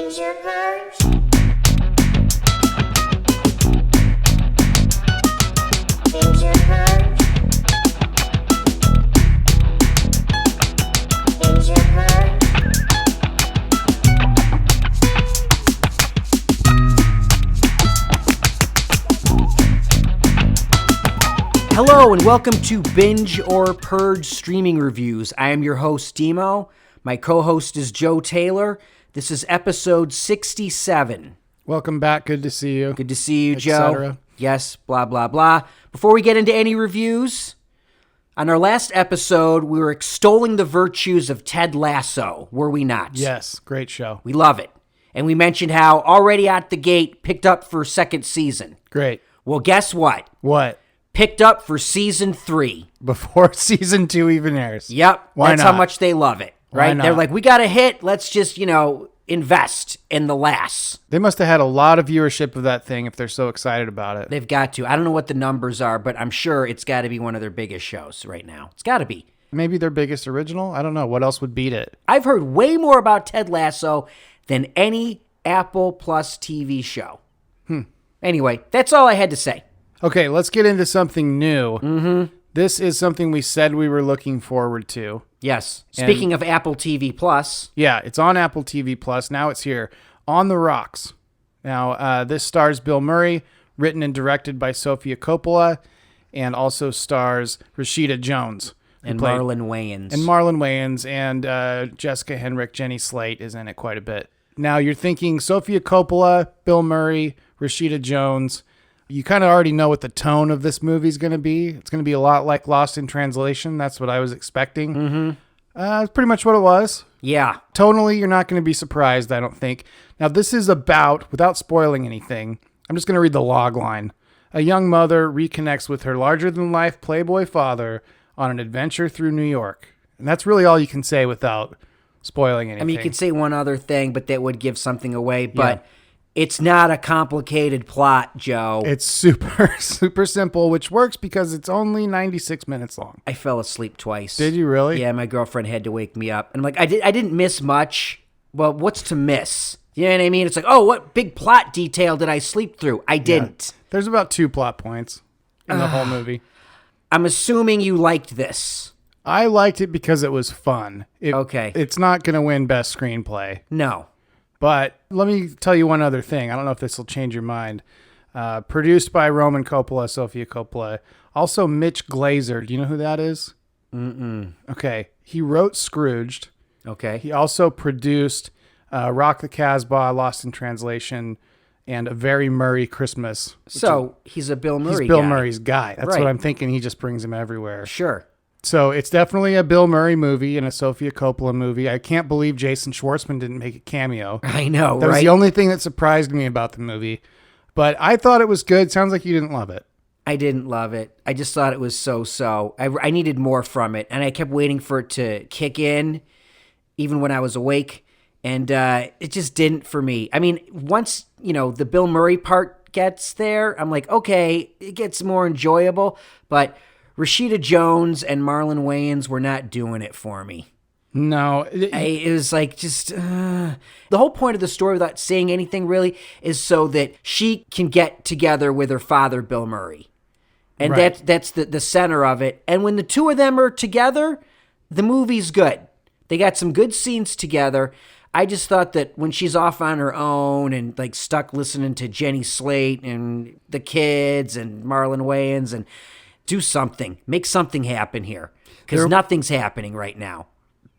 Binge or Purge? Binge or Purge? Binge or Purge? Hello and welcome to Binge or Purge streaming reviews. I am your host, Dimo. My co-host is Joe Taylor. This is episode 67. Welcome back. Good to see you. Good to see you, Joe. Cetera. Yes, blah, blah, blah. Before we get into any reviews, on our last episode, we were extolling the virtues of Ted Lasso, were we not? Yes, great show. We love it. And we mentioned how already out the gate, picked up for second season. Great. Well, guess what? What? Picked up for season 3. Before season 2 even airs. Yep. Why That's not? how much they love it, Why right? not? They're like, we got a hit. Let's just, invest in the lass. They must have had a lot of viewership of that thing if they're so excited about it. They've got to. I don't know what the numbers are, but I'm sure it's got to be one of their biggest shows right now. It's got to be. Maybe their biggest original? I don't know. What else would beat it? I've heard way more about Ted Lasso than any Apple Plus TV show. Anyway, that's all I had to say. Okay, let's get into something new. Mm-hmm. This is something we said we were looking forward to. Yes. Speaking of Apple TV Plus. Yeah, it's on Apple TV Plus. Now it's here. On the Rocks. Now, this stars Bill Murray, written and directed by Sofia Coppola, and also stars Rashida Jones. And Marlon Wayans. And Marlon Wayans and Jessica Henwick, Jenny Slate is in it quite a bit. Now, you're thinking Sofia Coppola, Bill Murray, Rashida Jones. You kind of already know what the tone of this movie is going to be. It's going to be a lot like Lost in Translation. That's what I was expecting. Mm-hmm. It's pretty much what it was. Yeah. Tonally, you're not going to be surprised, I don't think. Now, this is about, without spoiling anything, I'm just going to read the log line. A young mother reconnects with her larger-than-life Playboy father on an adventure through New York. And that's really all you can say without spoiling anything. I mean, you could say one other thing, but that would give something away. But it's not a complicated plot, Joe. It's super, super simple, which works because it's only 96 minutes long. I fell asleep twice. Did you really? Yeah, my girlfriend had to wake me up. And I'm like, I didn't miss much. Well, what's to miss? You know what I mean? It's like, oh, what big plot detail did I sleep through? I didn't. Yeah. There's about 2 plot points in the whole movie. I'm assuming you liked this. I liked it because it was fun. Okay. It's not going to win Best Screenplay. No. But let me tell you one other thing. I don't know if this will change your mind. Produced by Roman Coppola, Sofia Coppola. Also Mitch Glazer. Do you know who that is? Mm-mm. Okay. He wrote Scrooged. Okay. He also produced Rock the Casbah, Lost in Translation, and A Very Murray Christmas. So he's a Bill Murray guy. He's Bill Murray's guy. That's Right. what I'm thinking. He just brings him everywhere. Sure. So it's definitely a Bill Murray movie and a Sofia Coppola movie. I can't believe Jason Schwartzman didn't make a cameo. I know, That right? was the only thing that surprised me about the movie. But I thought it was good. Sounds like you didn't love it. I didn't love it. I just thought it was so-so. I needed more from it, and I kept waiting for it to kick in, even when I was awake, and it just didn't for me. I mean, once, the Bill Murray part gets there, I'm like, okay, it gets more enjoyable, but Rashida Jones and Marlon Wayans were not doing it for me. No. It was like just the whole point of the story, without saying anything really, is so that she can get together with her father, Bill Murray. And Right. that's the center of it. And when the two of them are together, the movie's good. They got some good scenes together. I just thought that when she's off on her own and like stuck listening to Jenny Slate and the kids and Marlon Wayans, and do something, make something happen here, because nothing's happening right now.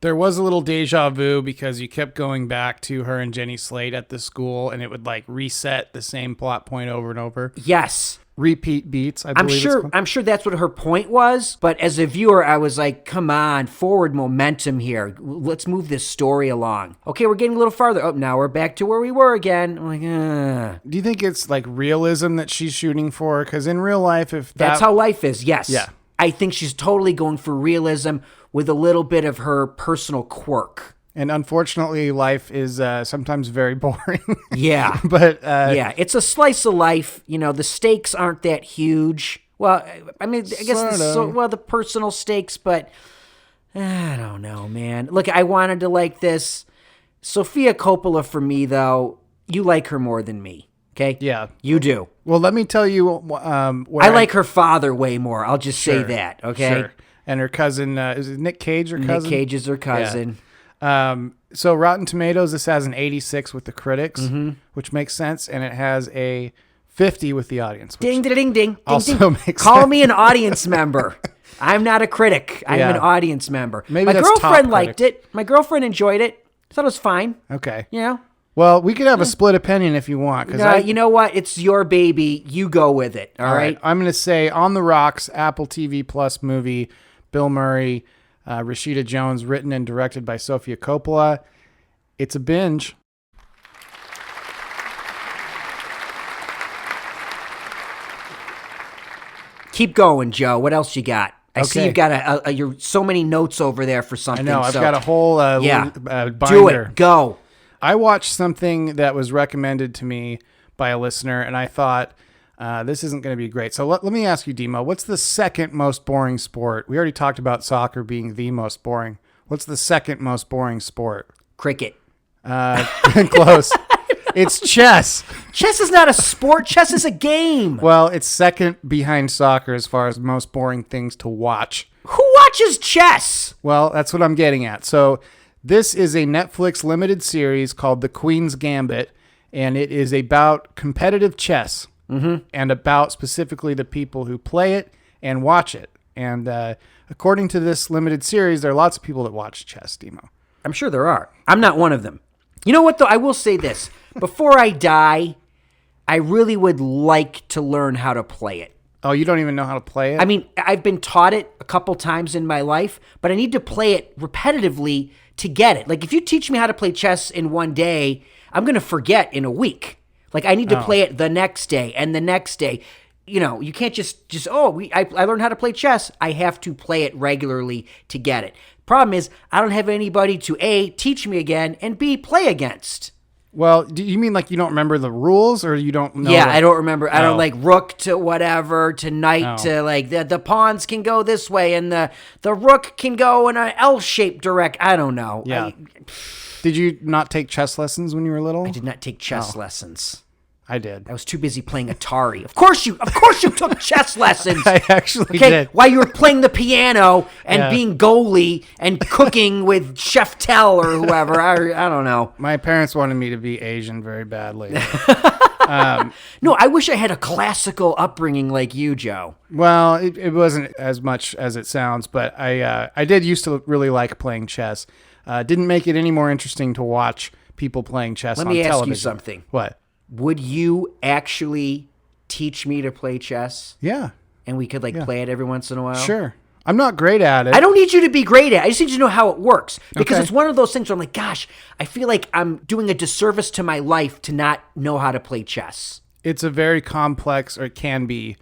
There was a little deja vu because you kept going back to her and Jenny Slate at the school, and it would like reset the same plot point over and over. Yes. Repeat beats, I believe. I'm sure that's what her point was, but as a viewer, I was like, come on, forward momentum here. Let's move this story along. Okay, we're getting a little farther. Oh, now we're back to where we were again. I'm like, Do you think it's like realism that she's shooting for? Because in real life, That's how life is, yes. Yeah. I think she's totally going for realism with a little bit of her personal quirk. And unfortunately, life is sometimes very boring. Yeah. But yeah, it's a slice of life. The stakes aren't that huge. Well, I mean, I guess the personal stakes, but I don't know, man. Look, I wanted to like this Sofia Coppola for me, though, you like her more than me. Okay? Yeah. You do. Well, let me tell you where I like her father way more. I'll just say that. Okay? Sure. And her cousin, is it Nick Cage or cousin? Nick Cage is her cousin. So Rotten Tomatoes, this has an 86 with the critics, Mm-hmm. which makes sense, and it has a 50 with the audience. Which Ding, ding, ding, ding. also ding. makes Call sense. me an audience member. I'm not a critic. I'm Yeah. an audience member. Maybe My that's girlfriend top liked it. My girlfriend enjoyed it. Thought it was fine. Okay. You know? Well, we could have a split opinion if you want. You know what? It's your baby. You go with it. All right? I'm going to say On the Rocks, Apple TV Plus movie, Bill Murray, Rashida Jones, written and directed by Sofia Coppola. It's a binge. Keep going, Joe. What else you got? I see Okay. you've got you're so many notes over there for I something. know. I've so got a whole yeah. binder. Do it. Go. I watched something that was recommended to me by a listener, and I thought, this isn't going to be great. So let me ask you, Dimo, what's the second most boring sport? We already talked about soccer being the most boring. What's the second most boring sport? Cricket. Close. It's chess. Chess is not a sport. Chess is a game. Well, it's second behind soccer as far as most boring things to watch. Who watches chess? Well, that's what I'm getting at. So this is a Netflix limited series called The Queen's Gambit, and it is about competitive chess and about specifically the people who play it and watch it. And according to this limited series, there are lots of people that watch chess, Dimo. I'm sure there are. I'm not one of them. You know what, though? I will say this. Before I die, I really would like to learn how to play it. Oh, you don't even know how to play it? I mean, I've been taught it a couple times in my life, but I need to play it repetitively to get it. Like, if you teach me how to play chess in one day, I'm going to forget in a week. Like, I need to play it the next day and the next day. You know, you can't I learned how to play chess. I have to play it regularly to get it. Problem is, I don't have anybody to A, teach me again, and B, play against. Well, do you mean like you don't remember the rules, or you don't know? Yeah, I don't remember. I Oh. don't like rook to whatever, to knight to like the pawns can go this way and the rook can go in an L-shaped direct. I don't know. Yeah. Did you not take chess lessons when you were little? I did not take chess lessons. I did. I was too busy playing Atari. Of course you took chess lessons. I actually Okay, did. while you were playing the piano and Yeah. being goalie and cooking with Chef Tell or whoever. I don't know. My parents wanted me to be Asian very badly. No, I wish I had a classical upbringing like you, Joe. Well, it wasn't as much as it sounds, but I did used to really like playing chess. Didn't make it any more interesting to watch people playing chess Let on me television. ask you something. What? Would you actually teach me to play chess? Yeah, And we could play it every once in a while? sure. I'm not great at it. I don't need you to be great at it. I just need you to know how it works. Because Okay. it's one of those things where I'm like, gosh, I feel like I'm doing a disservice to my life to not know how to play chess. It's a very complex, or it can be,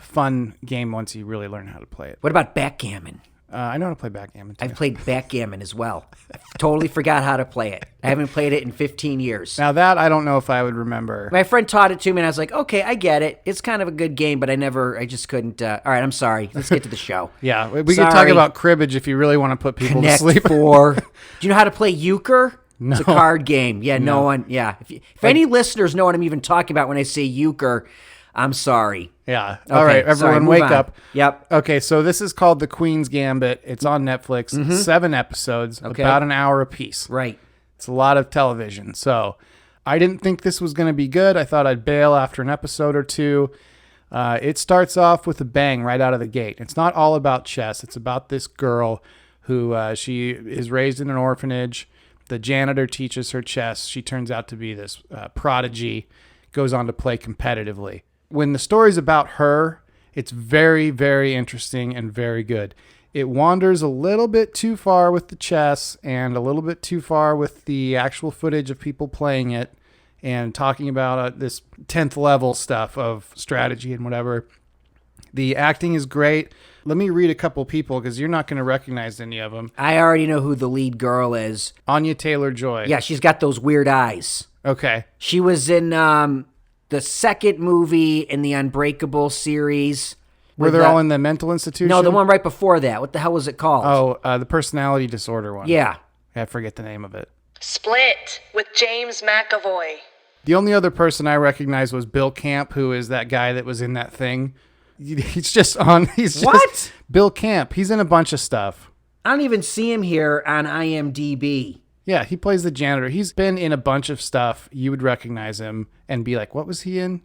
fun game once you really learn how to play it. What about backgammon? I know how to play backgammon too. I've played backgammon as well. I totally forgot how to play it. I haven't played it in 15 years. Now that I don't know if I would remember. My friend taught it to me, and I was like, okay, I get it. It's kind of a good game, but I just couldn't. All right, I'm sorry. Let's get to the show. Yeah, we could talk Sorry. about cribbage if you really want to put people Connect to sleep. 4. Do you know how to play euchre? No. It's a card game. Yeah, no one. Yeah. If any listeners know what I'm even talking about when I say euchre, I'm sorry. Yeah. Okay, All right, sorry, everyone, move wake on. up. Yep. Okay, so this is called The Queen's Gambit. It's on Netflix. 7 episodes, Okay. about an hour apiece. Right. It's a lot of television. So I didn't think this was going to be good. I thought I'd bail after an episode or two. It starts off with a bang right out of the gate. It's not all about chess. It's about this girl who she is raised in an orphanage. The janitor teaches her chess. She turns out to be this prodigy, goes on to play competitively. When the story's about her, it's very, very interesting and very good. It wanders a little bit too far with the chess and a little bit too far with the actual footage of people playing it and talking about this 10th level stuff of strategy and whatever. The acting is great. Let me read a couple people because you're not going to recognize any of them. I already know who the lead girl is. Anya Taylor-Joy. Yeah, she's got those weird eyes. Okay. She was in the second movie in the Unbreakable series. Were with they the- all in the mental institution? No, the one right before that. What the hell was it called? Oh, the personality disorder one. Yeah. I forget the name of it. Split with James McAvoy. The only other person I recognized was Bill Camp, who is that guy that was in that thing. He's just on. What? Bill Camp. He's in a bunch of stuff. I don't even see him here on IMDb. Yeah, he plays the janitor. He's been in a bunch of stuff. You would recognize him and be like, what was he in?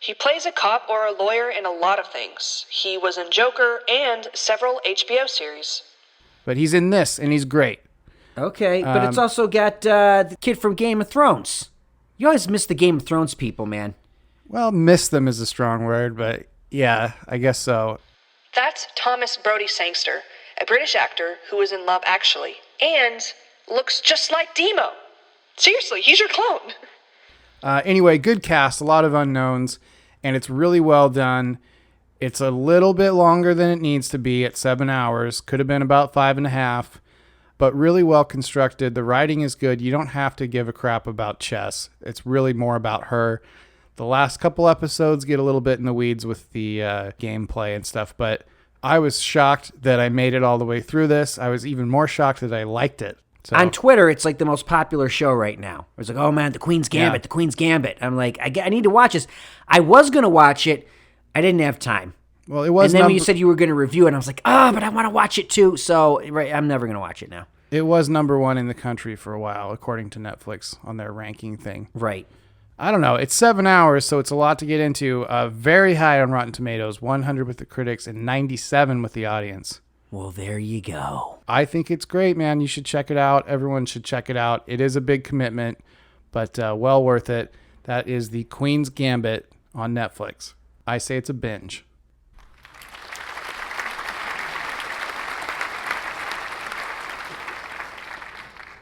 He plays a cop or a lawyer in a lot of things. He was in Joker and several HBO series. But he's in this, and he's great. Okay, but it's also got the kid from Game of Thrones. You always miss the Game of Thrones people, man. Well, miss them is a strong word, but yeah, I guess so. That's Thomas Brodie Sangster, a British actor who was in Love Actually, and looks just like Dimo. Seriously, he's your clone. Anyway, good cast, a lot of unknowns, and it's really well done. It's a little bit longer than it needs to be at 7 hours. Could have been about 5.5, but really well constructed. The writing is good. You don't have to give a crap about Chess. It's really more about her. The last couple episodes get a little bit in the weeds with the gameplay and stuff, but I was shocked that I made it all the way through this. I was even more shocked that I liked it. So, On Twitter, it's like the most popular show right now. It's like, oh man, the Queen's Gambit, Yeah. the Queen's Gambit. I'm like, I need to watch this. I was going to watch it. I didn't have time. well, it was And then when you said you were going to review it, I was like, but I want to watch it too. So right, I'm never going to watch it now. it was number one in the country for a while, according to Netflix on their ranking thing. Right. I don't know. It's 7 hours, so it's a lot to get into. Very high on Rotten Tomatoes, 100 with the critics and 97 with the audience. Well, there you go. I think it's great, man. You should check it out. Everyone should check it out. It is a big commitment, but well worth it. That is The Queen's Gambit on Netflix. I say it's a binge.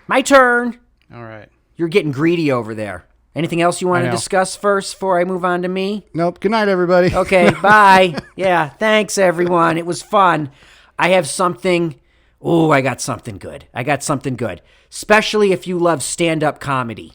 My turn. All right. You're getting greedy over there. Anything else you want I to know. discuss first before I move on to me? Nope. Good night, everybody. Okay, bye. Yeah, thanks, everyone. It was fun. I have something. Oh, I got something good. Especially if you love stand-up comedy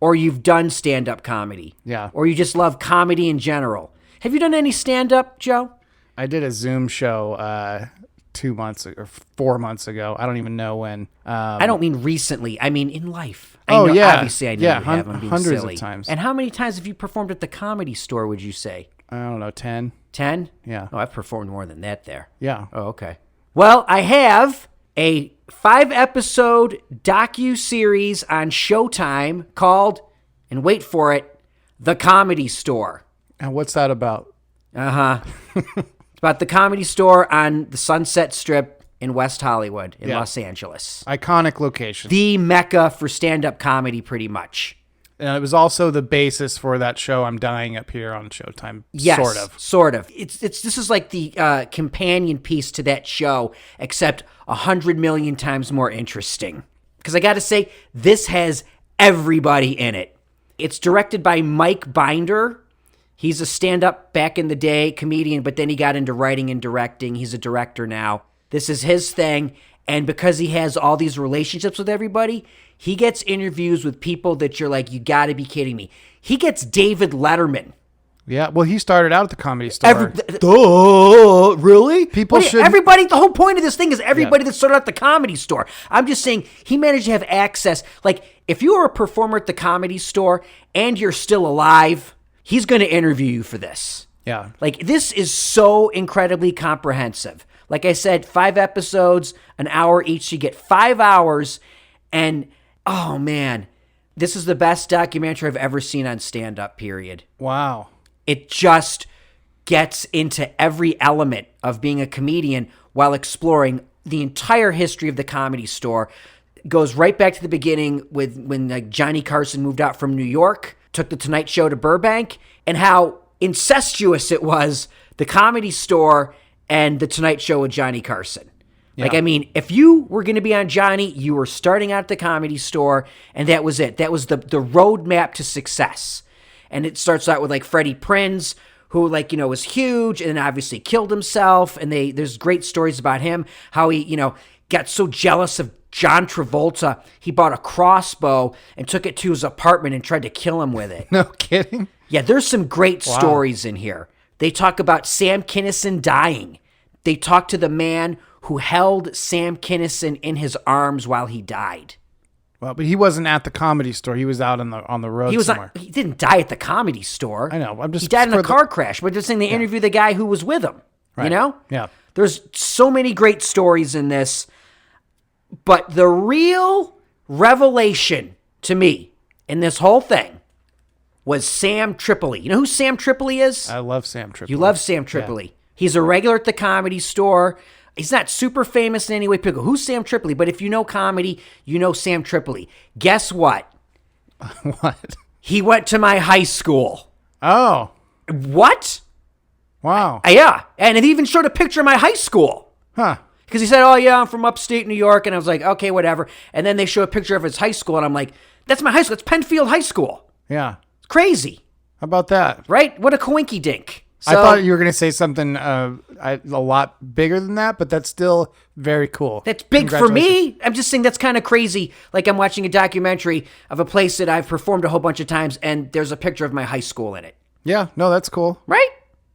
or you've done stand-up comedy. Yeah. Or you just love comedy in general. Have you done any stand-up, Joe? I did a Zoom show 2 months or 4 months ago. I don't even know when. I don't mean recently. I mean in life. Oh, I know, yeah. Obviously, I know Yeah, you have. I'm being hundreds of silly. times. And how many times have you performed at the Comedy Store, would you say? I don't know, 10. 10? Yeah. Oh, I've performed more than that there. Yeah. Oh, okay. Well, I have a 5-episode docu-series on Showtime called, and wait for it, The Comedy Store. And what's that about? Uh-huh. It's about the Comedy Store on the Sunset Strip in West Hollywood in Yeah. Los Angeles. Iconic location. The mecca for stand-up comedy, pretty much. And it was also the basis for that show I'm Dying up here on Showtime. Yes, Sort of. It's this is like the companion piece to that show, except 100 million times more interesting. Because I got to say, this has everybody in it. It's directed by Mike Binder. He's a stand-up back in the day comedian, but then he got into writing and directing. He's a director now. This is his thing. And because he has all these relationships with everybody, he gets interviews with people that you're like, you got to be kidding me. He gets David Letterman. Yeah. Well, he started out at the Comedy Store. Really? People should- Everybody, the whole point of this thing is everybody that started at the Comedy Store. I'm just saying he managed to have access. Like, if you were a performer at the Comedy Store and you're still alive, he's going to interview you for this. Yeah. Like, this is so incredibly comprehensive. Like I said, 5 episodes, an hour each. You get 5 hours. And, oh, man, this is the best documentary I've ever seen on stand-up, period. Wow. It just gets into every element of being a comedian while exploring the entire history of the Comedy Store. Goes right back to the beginning with when Johnny Carson moved out from New York, took the Tonight Show to Burbank, and how incestuous it was, the Comedy Store and the Tonight Show with Johnny Carson. Like, Yeah. I mean, if you were going to be on Johnny, you were starting out at the Comedy Store, and that was it. That was the roadmap to success. And it starts out with, like, Freddie Prinze, who, like, you know, was huge and then obviously killed himself. And there's great stories about him, how he, you know, got so jealous of John Travolta, he bought a crossbow and took it to his apartment and tried to kill him with it. No kidding. Yeah, there's some great stories in here. They talk about Sam Kinison dying. They talk to the man who held Sam Kinison in his arms while he died. Well, but he wasn't at the Comedy Store. He was out on the road He was somewhere. he didn't die at the Comedy Store. I know. He died in a car crash. But just saying they interviewed the guy who was with him. You Right. know? Yeah. There's so many great stories in this. But the real revelation to me in this whole thing was Sam Tripoli. You know who Sam Tripoli is? I love Sam Tripoli. You love Sam Tripoli. He's a regular at the Comedy Store. He's not super famous in any way. People go, who's Sam Tripoli? But if you know comedy, you know Sam Tripoli. Guess what? What? He went to my high school. Oh, What? wow. Yeah. And he even showed a picture of my high school. Huh. Because he said, oh, yeah, I'm from upstate New York. And I was like, okay, whatever. And then they show a picture of his high school. And I'm like, that's my high school. It's Penfield High School. Yeah. It's crazy. How about that? Right? What a coinky dink. I thought you were going to say something a lot bigger than that, but that's still very cool. That's big for me. I'm just saying that's kind of crazy. Like I'm watching a documentary of a place that I've performed a whole bunch of times, and there's a picture of my high school in it. Yeah, no, that's cool. Right?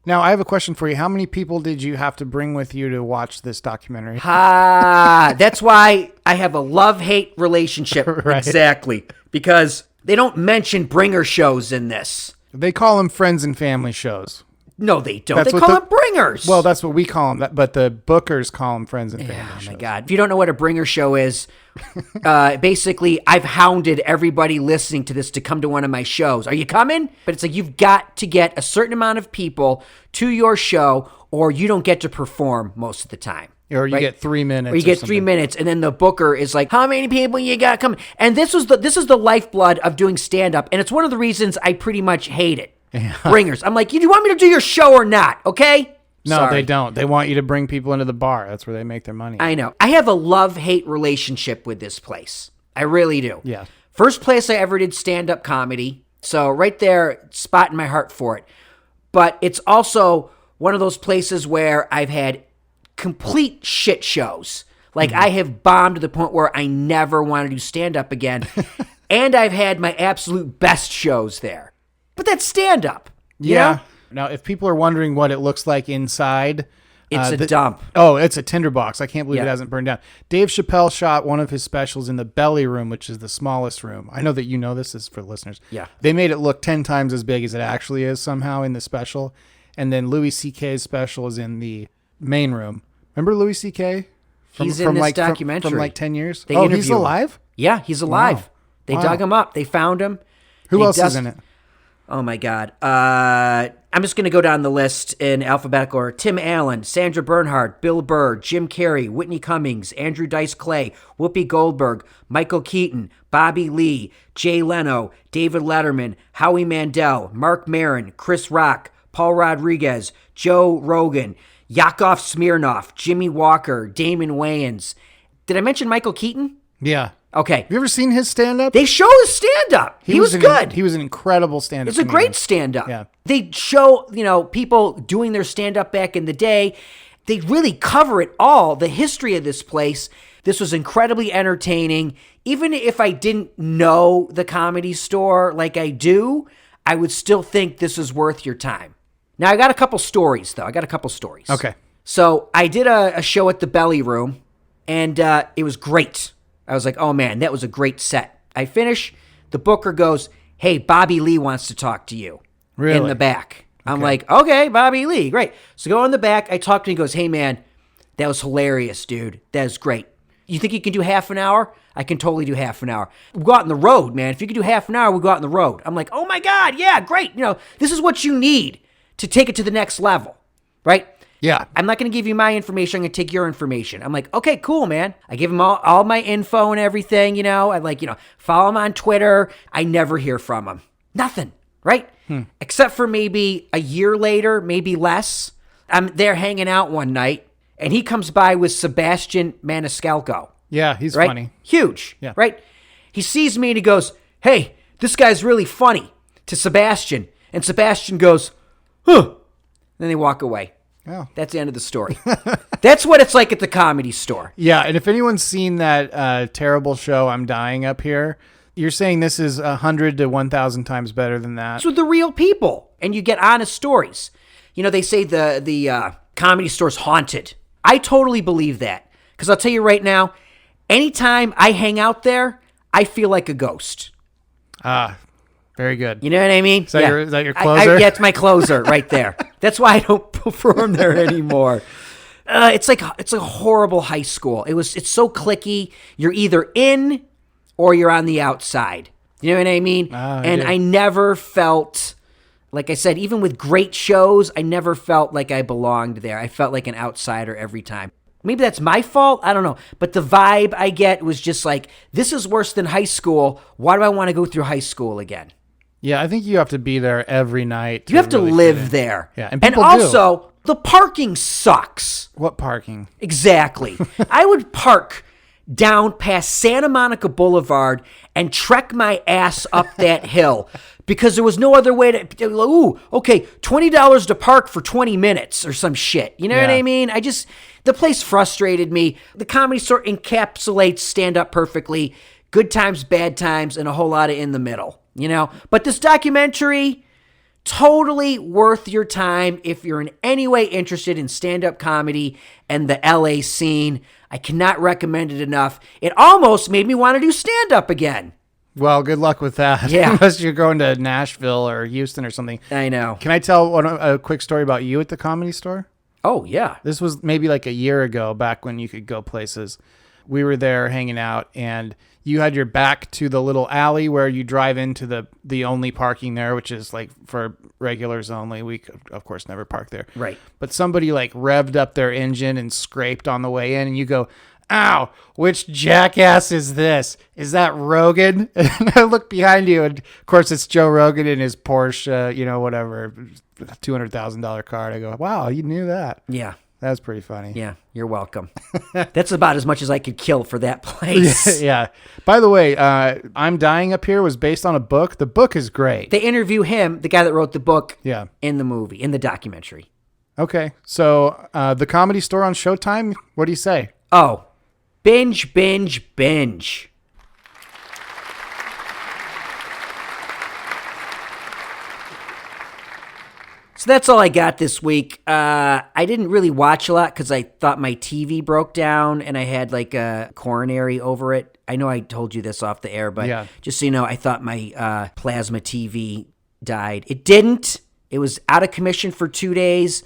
Now, I have a question for you. How many people did you have to bring with you to watch this documentary? That's why I have a love-hate relationship. Right. Exactly. Because they don't mention bringer shows in this. They call them friends and family shows. No, they don't. That's They what call them bringers. Well, that's what we call them, but the bookers call them friends and family oh shows. my God. If you don't know what a bringer show is, basically I've hounded everybody listening to this to come to one of my shows. Are you coming? But it's like you've got to get a certain amount of people to your show or you don't get to perform most of the time. Or you right? get 3 minutes. Or you get 3 minutes, and then the booker is like, how many people you got coming? And this is the lifeblood of doing stand-up, and it's one of the reasons I pretty much hate it. Yeah. Bringers. I'm like, do you want me to do your show or not? Okay? No, Sorry. they don't. They want you to bring people into the bar. That's where they make their money. I know. I have a love-hate relationship with this place. I really do. Yeah. First place I ever did stand-up comedy. So right there, spot in my heart for it. But it's also one of those places where I've had complete shit shows. Like I have bombed to the point where I never want to do stand-up again. And I've had my absolute best shows there. But that's stand-up. You know? Now, if people are wondering what it looks like inside, It's a dump. Oh, it's a tinderbox. I can't believe Yeah. it hasn't burned down. Dave Chappelle shot one of his specials in the belly room, which is the smallest room. I know that you know this is for listeners. Yeah. They made it look 10 times as big as it actually is somehow in the special. And then Louis C.K.'s special is in the main room. Remember Louis C.K.? He's in this documentary. From like 10 years? They Oh, interview he's him. alive? Yeah, he's alive. Wow. They Wow. dug him up. They found him. Who He else is does- in it? Oh my God. I'm just going to go down the list in alphabetical order. Tim Allen, Sandra Bernhard, Bill Burr, Jim Carrey, Whitney Cummings, Andrew Dice Clay, Whoopi Goldberg, Michael Keaton, Bobby Lee, Jay Leno, David Letterman, Howie Mandel, Mark Maron, Chris Rock, Paul Rodriguez, Joe Rogan, Yakov Smirnoff, Jimmy Walker, Damon Wayans. Did I mention Michael Keaton? Yeah. Okay. Have you ever seen his stand-up? They show his stand-up. He was good. He was an incredible stand-up It's a comedian. great stand-up. Yeah. They show, people doing their stand-up back in the day. They really cover it all, the history of this place. This was incredibly entertaining. Even if I didn't know the Comedy Store like I do, I would still think this is worth your time. Now, I got a couple stories, though. Okay. So I did a show at the Belly Room, and it was great. I was like, oh, man, that was a great set. I finish. The booker goes, hey, Bobby Lee wants to talk to you. Really? In the back. I'm like, okay, Bobby Lee, great. So go in the back. I talk to him. He goes, hey, man, that was hilarious, dude. That is great. You think you can do half an hour? I can totally do half an hour. We'll go out on the road, man. If you can do half an hour, we'll go out on the road. I'm like, oh, my God, yeah, great. This is what you need to take it to the next level, right? Yeah. I'm not going to give you my information. I'm going to take your information. I'm like, okay, cool, man. I give him all my info and everything, I follow him on Twitter. I never hear from him. Nothing, right? Except for maybe a year later, maybe less. I'm there hanging out one night, and he comes by with Sebastian Maniscalco. Yeah, he's Right? funny. Huge, Yeah. right? He sees me and he goes, hey, this guy's really funny, to Sebastian. And Sebastian goes, huh. Then they walk away. Oh. That's the end of the story. That's what it's like at the Comedy Store. Yeah, and if anyone's seen that terrible show, I'm Dying Up Here, you're saying this is 100 to 1,000 times better than that. It's with the real people, and you get honest stories. They say the Comedy Store's haunted. I totally believe that, because I'll tell you right now, anytime I hang out there, I feel like a ghost. Ah, very good. You know what I mean? Is that your closer? Yeah, it's my closer right there. That's why I don't perform there anymore. It's like a horrible high school. It's so cliquey. You're either in or you're on the outside. You know what I mean? I never felt, like I said, even with great shows, I never felt like I belonged there. I felt like an outsider every time. Maybe that's my fault. I don't know. But the vibe I get was just like, this is worse than high school. Why do I want to go through high school again? Yeah, I think you have to be there every night. You have to really live there. Yeah, and people also, the parking sucks. What parking? Exactly. I would park down past Santa Monica Boulevard and trek my ass up that hill because there was no other way to, ooh, okay, $20 to park for 20 minutes or some shit. You know what I mean? The place frustrated me. The Comedy Store encapsulates stand-up perfectly. Good times, bad times, and a whole lot of in the middle, you know? But this documentary, totally worth your time if you're in any way interested in stand-up comedy and the LA scene. I cannot recommend it enough. It almost made me want to do stand-up again. Well, good luck with that. Yeah. Unless you're going to Nashville or Houston or something. I know. Can I tell a quick story about you at the Comedy Store? Oh, yeah. This was maybe like a year ago, back when you could go places. We were there hanging out, and you had your back to the little alley where you drive into the only parking there, which is like for regulars only. We, of course, never park there. Right. But somebody like revved up their engine and scraped on the way in, and you go, ow, which jackass is this? Is that Rogan? And I look behind you, and of course it's Joe Rogan in his Porsche, whatever, $200,000 car. And I go, wow, you knew that. Yeah. That's pretty funny. Yeah, you're welcome. That's about as much as I could kill for that place. Yeah. By the way, I'm Dying Up Here was based on a book. The book is great. They interview him, the guy that wrote the book, Yeah. in the movie, in the documentary. Okay. So the Comedy Store on Showtime, what do you say? Oh, binge, binge, binge. So that's all I got this week. I didn't really watch a lot because I thought my TV broke down and I had like a coronary over it. I know I told you this off the air, but just so you know, I thought my plasma TV died. It didn't. It was out of commission for 2 days.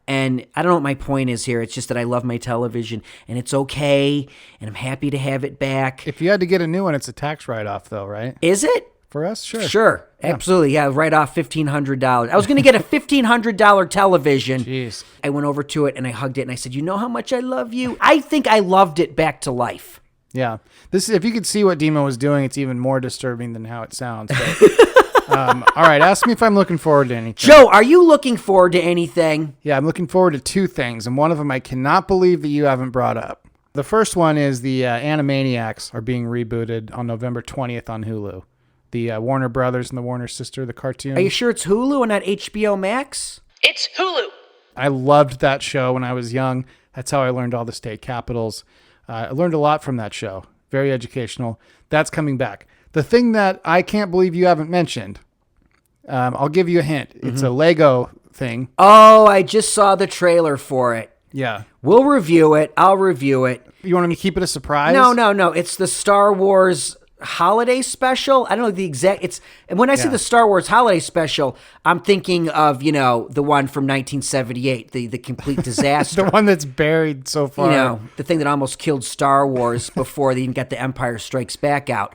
And I don't know what my point is here. It's just that I love my television and it's okay. And I'm happy to have it back. If you had to get a new one, it's a tax write-off though, right? Is it? For us, sure. Sure. Absolutely. Yeah, right off $1,500. I was going to get a $1,500 television. Jeez. I went over to it and I hugged it and I said, you know how much I love you? I think I loved it back to life. Yeah. If you could see what Dimo was doing, it's even more disturbing than how it sounds. But, all right. Ask me if I'm looking forward to anything. Joe, are you looking forward to anything? Yeah, I'm looking forward to two things. And one of them I cannot believe that you haven't brought up. The first one is the Animaniacs are being rebooted on November 20th on Hulu. The Warner Brothers and the Warner Sister, the cartoon. Are you sure it's Hulu and not HBO Max? It's Hulu. I loved that show when I was young. That's how I learned all the state capitals. I learned a lot from that show. Very educational. That's coming back. The thing that I can't believe you haven't mentioned, I'll give you a hint. It's a Lego thing. Oh, I just saw the trailer for it. Yeah. We'll review it. I'll review it. You want me to keep it a surprise? No. It's the Star Wars holiday special. I don't know the exact. And when I see the Star Wars holiday special, I'm thinking of the one from 1978, the complete disaster. The one that's buried so far. The thing that almost killed Star Wars before they even got the Empire Strikes Back out.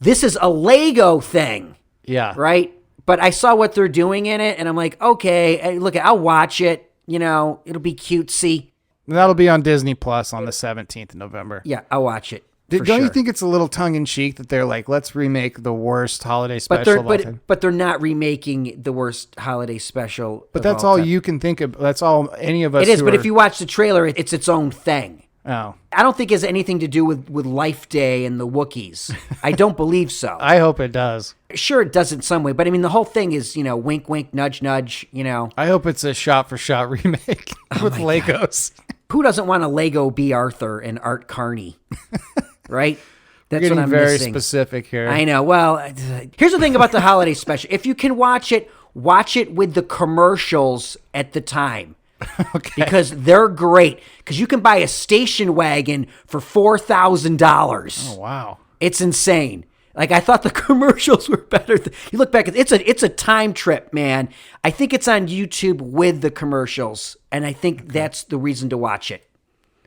This is a Lego thing. Yeah. Right? But I saw what they're doing in it, and I'm like, okay, look, I'll watch it. It'll be cutesy. That'll be on Disney Plus on the 17th of November. Yeah, I'll watch it. Don't you think it's a little tongue-in-cheek that they're like, let's remake the worst holiday special? But they're not remaking the worst holiday special. But that's all you can think of. That's all any of us. It is, but if you watch the trailer, it's its own thing. Oh. I don't think it has anything to do with Life Day and the Wookiees. I don't believe so. I hope it does. Sure, it does in some way, but I mean, the whole thing is, wink, wink, nudge, nudge, I hope it's a shot-for-shot remake with Legos. Who doesn't want a Lego B. Arthur and Art Carney? Right? That's what I'm very missing. Specific here. I know. Well, here's the thing about the holiday special. If you can watch it with the commercials at the time. Okay. Because they're great. Because you can buy a station wagon for $4,000. Oh, wow. It's insane. Like, I thought the commercials were better. You look back, it's a time trip, man. I think it's on YouTube with the commercials, and I think that's the reason to watch it.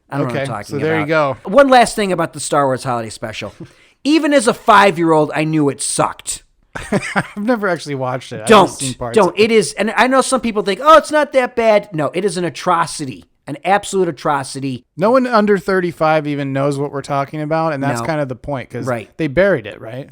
I don't know what I'm talking about. So there you go. One last thing about the Star Wars Holiday Special. Even as a 5-year-old, I knew it sucked. I've never actually watched it. I've Don't. just seen parts of it. It is, and I know some people think, oh, it's not that bad. No, it is an atrocity. An absolute atrocity. No one under 35 even knows what we're talking about, and that's No. kind of the point, because Right. they buried it, right?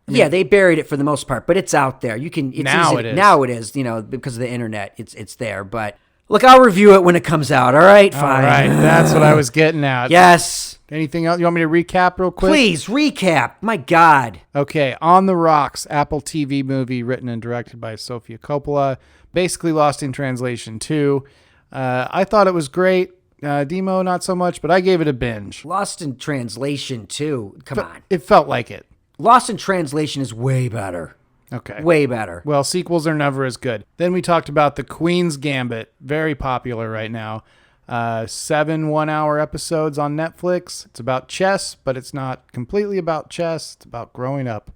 Yeah, they buried it for the most part, but it's out there. You can. It's Now easy, it is. Now it is. Because of the internet, it's there. But look, I'll review it when it comes out. All right, fine. All right, that's what I was getting at. Yes. Anything else? You want me to recap real quick? Please recap. My God. Okay, On the Rocks, Apple TV movie written and directed by Sofia Coppola. Basically Lost in Translation 2. I thought it was great. Demo, not so much, but I gave it a binge. Lost in Translation too. Come on. It felt like it. Lost in Translation is way better. Okay. Way better. Well, sequels are never as good. Then we talked about The Queen's Gambit, very popular right now. 7 one-hour episodes on Netflix. It's about chess, but it's not completely about chess. It's about growing up.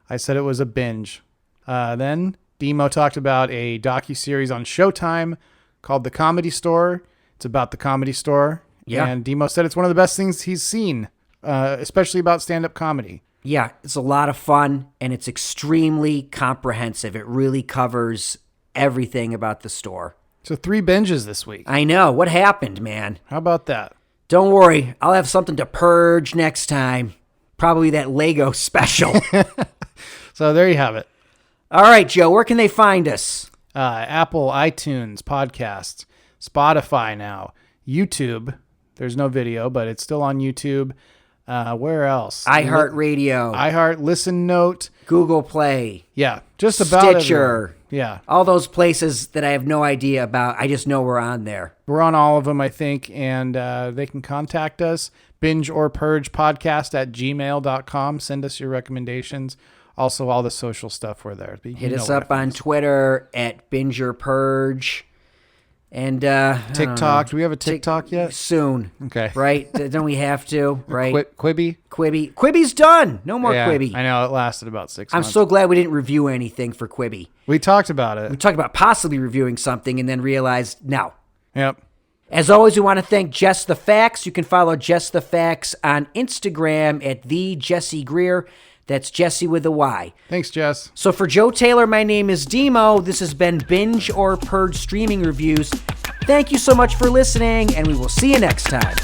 I said it was a binge. Then Demo talked about a docuseries on Showtime called The Comedy Store. It's about the Comedy Store. Yeah. And Demo said it's one of the best things he's seen, especially about stand-up comedy. Yeah, it's a lot of fun, and it's extremely comprehensive. It really covers everything about the store. So 3 binges this week. I know. What happened, man? How about that? Don't worry. I'll have something to purge next time. Probably that Lego special. So there you have it. All right, Joe, where can they find us? Apple, iTunes, podcasts, Spotify now, YouTube. There's no video, but it's still on YouTube. Where else? iHeartRadio, iHeart, Listen Note. Google Play, Yeah, just about Stitcher. everywhere. Yeah, all those places that I have no idea about. I just know we're on there. we're on all of them, I think, and they can contact us. Binge or Purge podcast at gmail.com. Send us your recommendations. Also, all the social stuff we're there. Hit us up on Twitter at Binge or Purge. And TikTok. Do we have a TikTok yet? Soon. Okay. Right? Don't we have to? Right? Quibi? Quibi's done. No more Yeah, Quibi. I know. It lasted about 6 I'm months. so glad we didn't review anything for Quibi. We talked about We it. talked about possibly reviewing something and then realized no. Yep. As always, we want to thank Jess the Facts. You can follow Jess the Facts on Instagram at the Jesse Greer. That's Jesse with a Y. Thanks, Jess. So for Joe Taylor, my name is Demo. This has been Binge or Purge Streaming Reviews. Thank you so much for listening, and we will see you next time.